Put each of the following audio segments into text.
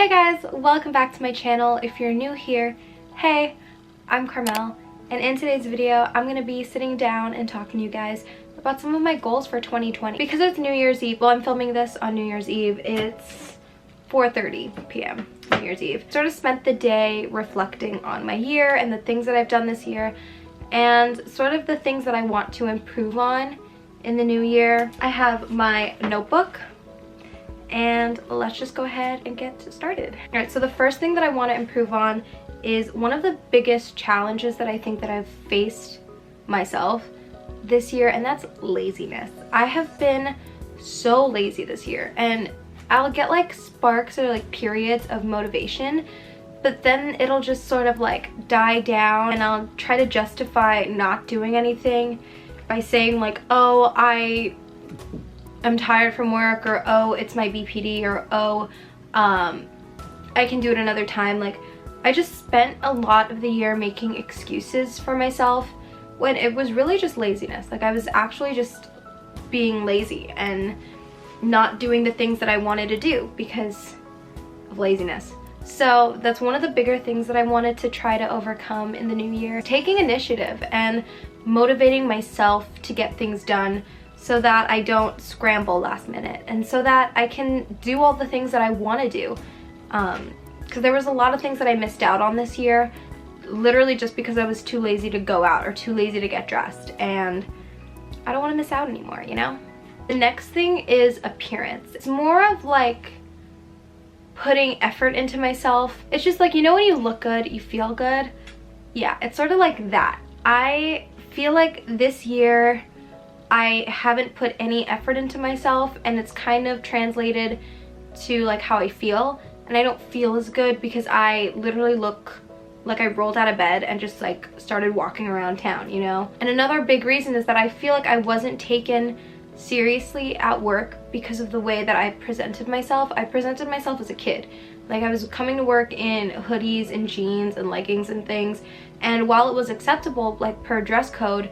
Hey guys, welcome back to my channel. If you're new here, hey, I'm Carmel, and in today's video I'm going to be sitting down and talking to you guys about some of my goals for 2020. Because it's New Year's Eve, well, I'm filming this on New Year's Eve, it's 4:30 p.m. New Year's Eve. Sort of spent the day reflecting on my year and the things that I've done this year and sort of the things that I want to improve on in the new year. I have my notebook and let's just go ahead and get started. All right, so the first thing that I want to improve on is one of the biggest challenges that I think that I've faced myself this year, and that's laziness. I have been so lazy this year, and I'll get like sparks or like periods of motivation, but then it'll just sort of like die down, and I'll try to justify not doing anything by saying like, oh, I'm tired from work, or oh, it's my BPD, or oh, I can do it another time. Like, I just spent a lot of the year making excuses for myself when it was really just laziness. Like, I was actually just being lazy and not doing the things that I wanted to do because of laziness. So that's one of the bigger things that I wanted to try to overcome in the new year. Taking initiative and motivating myself to get things done so that I don't scramble last minute, and so that I can do all the things that I want to do. Because there was a lot of things that I missed out on this year, literally just because I was too lazy to go out or too lazy to get dressed, and I don't want to miss out anymore, you know? The next thing is appearance. It's more of like putting effort into myself. It's just like, you know when you look good, you feel good? Yeah, it's sort of like that. I feel like this year I haven't put any effort into myself, and it's kind of translated to like how I feel, and I don't feel as good because I literally look like I rolled out of bed and just like started walking around town, you know? And another big reason is that I feel like I wasn't taken seriously at work because of the way that I presented myself. I presented myself as a kid. Like, I was coming to work in hoodies and jeans and leggings and things, and while it was acceptable, like per dress code,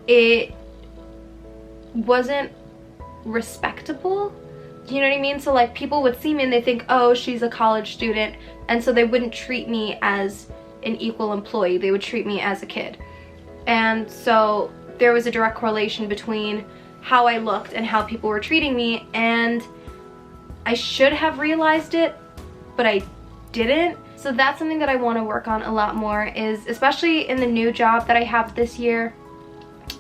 it wasn't respectable. You know what I mean? So like, people would see me and they think, oh, she's a college student, and so they wouldn't treat me as an equal employee. They would treat me as a kid. And so there was a direct correlation between how I looked and how people were treating me, and I should have realized it, but I didn't. So that's something that I want to work on a lot more, is especially in the new job that I have this year,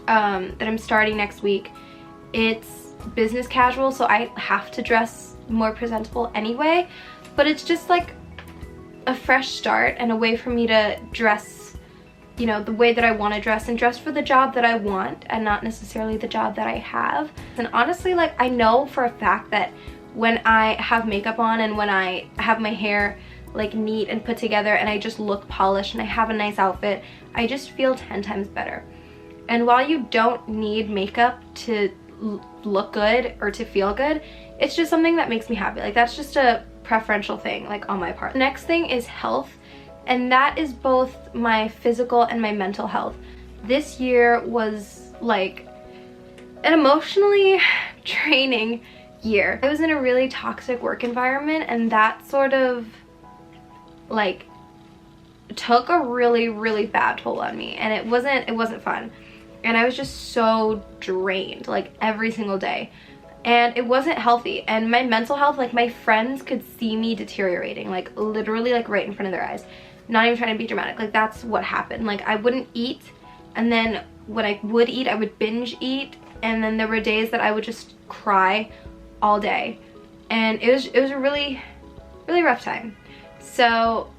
that I'm starting next week. It's business casual, so I have to dress more presentable anyway, but it's just like a fresh start and a way for me to dress, you know, the way that I want to dress, and dress for the job that I want and not necessarily the job that I have. And honestly, like, I know for a fact that when I have makeup on and when I have my hair like neat and put together and I just look polished and I have a nice outfit, I just feel 10 times better. And while you don't need makeup to look good or to feel good, it's just something that makes me happy. Like, that's just a preferential thing, like, on my part. The next thing is health, and that is both my physical and my mental health. This year was like an emotionally draining year. I was in a really toxic work environment, and that sort of like took a really bad toll on me, and it wasn't fun. And I was just so drained, like, every single day. And it wasn't healthy. And my mental health, like, my friends could see me deteriorating, like, literally, like, right in front of their eyes. Not even trying to be dramatic. Like, that's what happened. Like, I wouldn't eat, and then when I would eat, I would binge eat. And then there were days that I would just cry all day. And it was a really rough time. So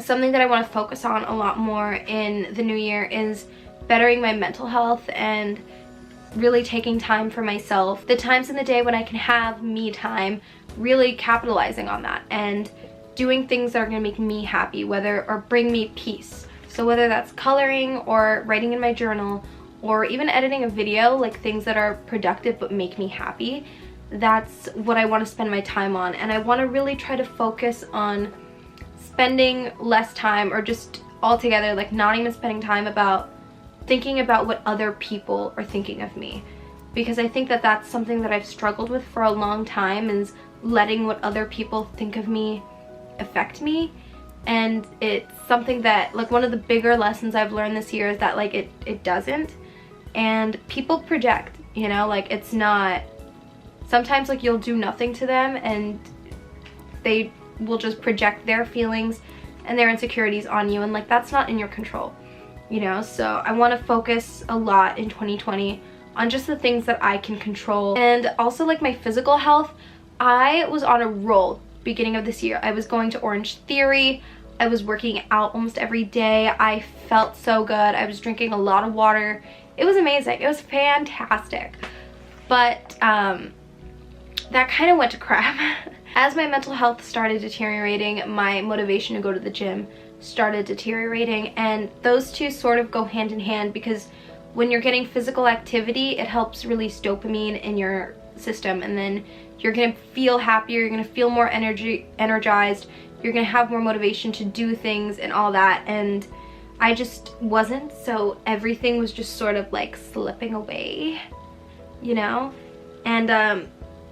something that I want to focus on a lot more in the new year is bettering my mental health and really taking time for myself. The times in the day when I can have me time, really capitalizing on that and doing things that are going to make me happy, or bring me peace. So whether that's coloring or writing in my journal or even editing a video, like things that are productive but make me happy, that's what I want to spend my time on. And I want to really try to focus on spending less time, or just altogether, like, not even spending time thinking about what other people are thinking of me, because I think that that's something that I've struggled with for a long time, is letting what other people think of me affect me. And it's something that, like, one of the bigger lessons I've learned this year is that, like, it doesn't. And people project, you know, like, it's not, sometimes, like, you'll do nothing to them and they will just project their feelings and their insecurities on you, and like, that's not in your control, you know. So I want to focus a lot in 2020 on just the things that I can control. And also, like, my physical health, I was on a roll beginning of this year. I was going to Orange Theory, I was working out almost every day, I felt so good, I was drinking a lot of water. It was amazing, it was fantastic. But that kind of went to crap. As my mental health started deteriorating, my motivation to go to the gym started deteriorating, and those two sort of go hand in hand, because when you're getting physical activity, it helps release dopamine in your system, and then you're gonna feel happier, you're gonna feel more energized, you're gonna have more motivation to do things and all that. And I just wasn't, so everything was just sort of like slipping away, you know. And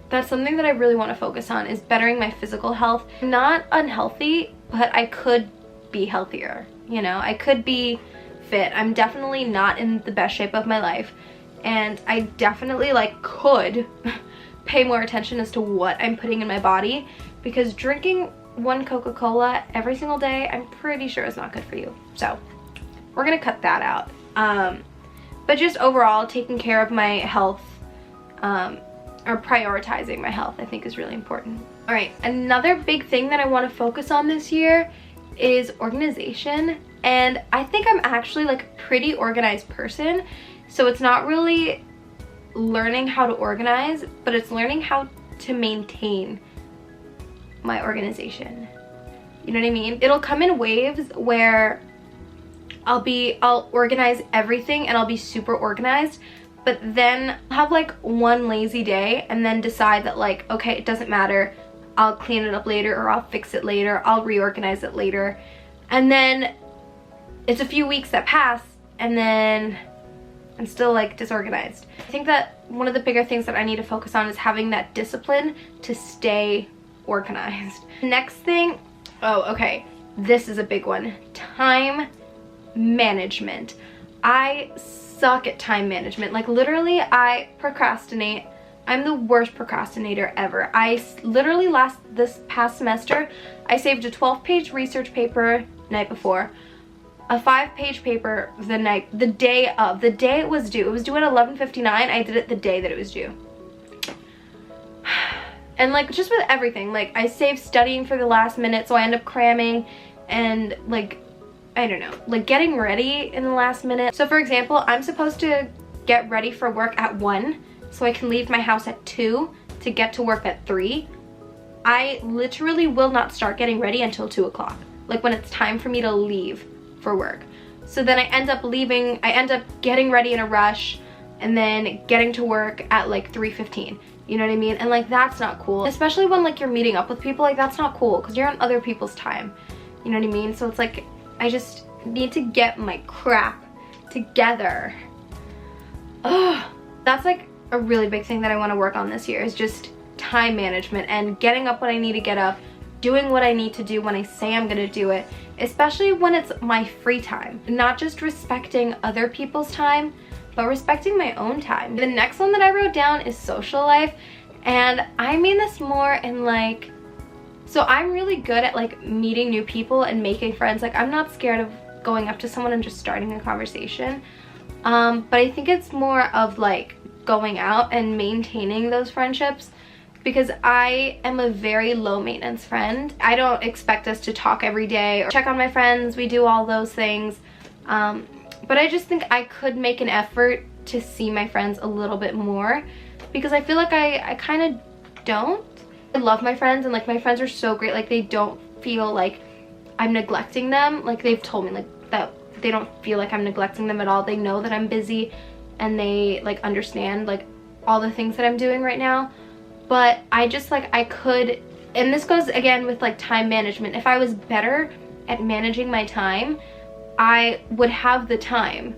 that's something that I really want to focus on, is bettering my physical health. Not unhealthy, but I could be healthier, you know. I could be fit. I'm definitely not in the best shape of my life, and I definitely, like, could pay more attention as to what I'm putting in my body, because drinking one Coca-Cola every single day, I'm pretty sure is not good for you. So we're gonna cut that out. But just overall, taking care of my health, or prioritizing my health, I think is really important. All right, another big thing that I want to focus on this year is organization. And I think I'm actually, like, a pretty organized person, so it's not really learning how to organize, but it's learning how to maintain my organization. You know what I mean? It'll come in waves where I'll organize everything and I'll be super organized, but then I'll have, like, one lazy day and then decide that, like, okay, it doesn't matter, I'll clean it up later, or I'll fix it later, I'll reorganize it later. And then it's a few weeks that pass and then I'm still, like, disorganized. I think that one of the bigger things that I need to focus on is having that discipline to stay organized. Next thing, oh, okay, this is a big one. Time management. I suck at time management. Like, literally, I procrastinate. I'm the worst procrastinator ever. I literally, this past semester, I saved a 12-page research paper night before, a 5-page paper the day it was due. It was due at 11:59. I did it the day that it was due. And, like, just with everything, like, I saved studying for the last minute, so I end up cramming, and, like, I don't know, like, getting ready in the last minute. So, for example, I'm supposed to get ready for work at 1, so I can leave my house at 2 to get to work at 3. I literally will not start getting ready until 2 o'clock, like, when it's time for me to leave for work. So then I end up getting ready in a rush, and then getting to work at, like, 3:15. You know what I mean? And, like, that's not cool. Especially when, like, you're meeting up with people, like, that's not cool, because you're on other people's time. You know what I mean? So it's like, I just need to get my crap together. Ugh. That's, like, a really big thing that I want to work on this year, is just time management and getting up when I need to get up, doing what I need to do when I say I'm gonna do it, especially when it's my free time. Not just respecting other people's time, but respecting my own time. The next one that I wrote down is social life, and I mean this more in, like, so I'm really good at, like, meeting new people and making friends. Like, I'm not scared of going up to someone and just starting a conversation, but I think it's more of, like, going out and maintaining those friendships, because I am a very low maintenance friend. I don't expect us to talk every day or check on my friends. We do all those things, but I just think I could make an effort to see my friends a little bit more, because I feel like I kind of don't. I love my friends, and, like, my friends are so great. Like, they don't feel like I'm neglecting them. Like, they've told me, like, that they don't feel like I'm neglecting them at all. They know that I'm busy, and they, like, understand, like, all the things that I'm doing right now. But I just, like, I could, and this goes again with, like, time management. If I was better at managing my time, I would have the time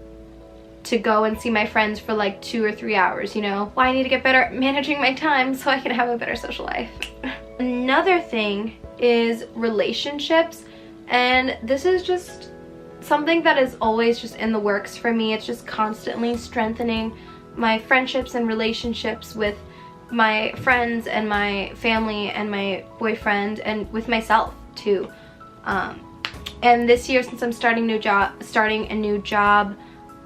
to go and see my friends for, like, 2 or 3 hours, you know? Well, I need to get better at managing my time so I can have a better social life. Another thing is relationships. And this is just something that is always just in the works for me. It's just constantly strengthening my friendships and relationships with my friends and my family and my boyfriend and with myself too. And this year, since I'm starting a new job,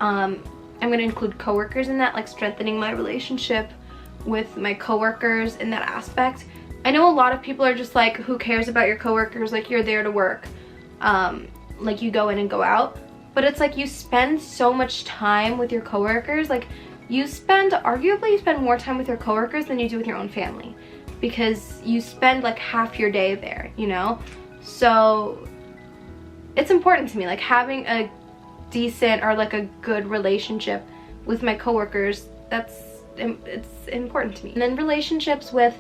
I'm going to include coworkers in that, like strengthening my relationship with my coworkers in that aspect. I know a lot of people are just like, who cares about your coworkers? Like, you're there to work. Like, you go in and go out. But it's like you spend so much time with your coworkers. Like, arguably you spend more time with your coworkers than you do with your own family, because you spend like half your day there, you know? So it's important to me, like having a decent or like a good relationship with my coworkers. It's important to me. And then relationships with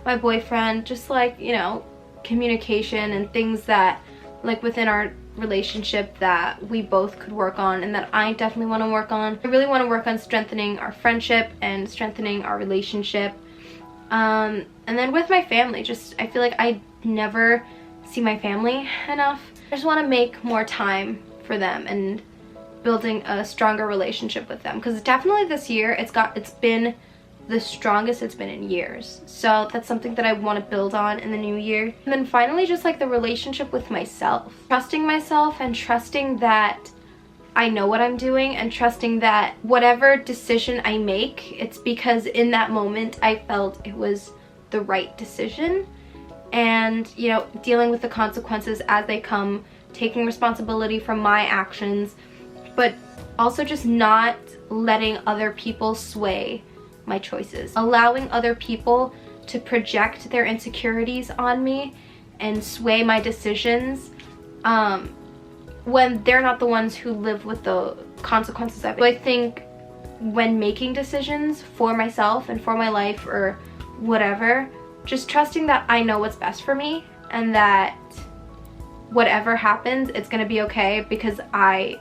my boyfriend, just like, you know, communication and things that like within our relationship that we both could work on and that I definitely want to work on. I really want to work on strengthening our friendship and strengthening our relationship. And then with my family, just I feel like I never see my family enough. I just want to make more time for them and building a stronger relationship with them, because definitely this year it's been the strongest it's been in years. So that's something that I want to build on in the new year. And then finally, just like the relationship with myself. Trusting myself and trusting that I know what I'm doing, and trusting that whatever decision I make, it's because in that moment I felt it was the right decision. And, you know, dealing with the consequences as they come, taking responsibility for my actions, but also just not letting other people sway my choices. Allowing other people to project their insecurities on me and sway my decisions when they're not the ones who live with the consequences of it. So I think when making decisions for myself and for my life or whatever, just trusting that I know what's best for me and that whatever happens, it's gonna be okay because I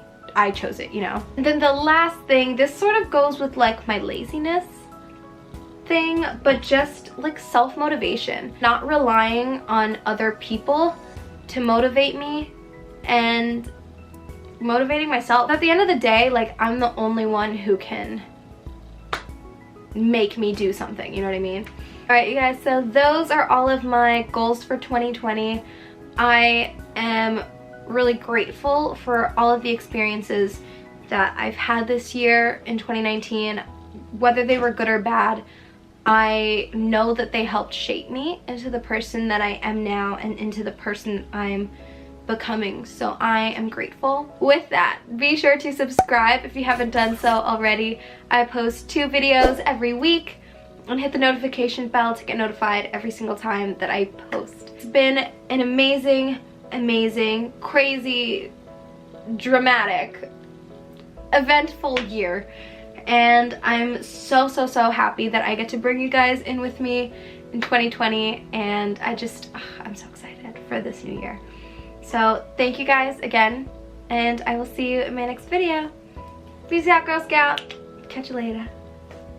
chose it, you know? And then the last thing, this sort of goes with like my laziness thing, but just like self-motivation. Not relying on other people to motivate me and motivating myself. At the end of the day, like, I'm the only one who can make me do something, you know what I mean? Alright, you guys, so those are all of my goals for 2020. I am really grateful for all of the experiences that I've had this year in 2019, whether they were good or bad. I know that they helped shape me into the person that I am now and into the person I'm becoming, so I am grateful. With that, be sure to subscribe if you haven't done so already. I post 2 videos every week, and hit the notification bell to get notified every single time that I post. It's been an amazing, crazy, dramatic, eventful year, and I'm so happy that I get to bring you guys in with me in 2020, and I'm so excited for this new year. So thank you guys again, and I will see you in my next video. Peace out, Girl Scout. Catch you later.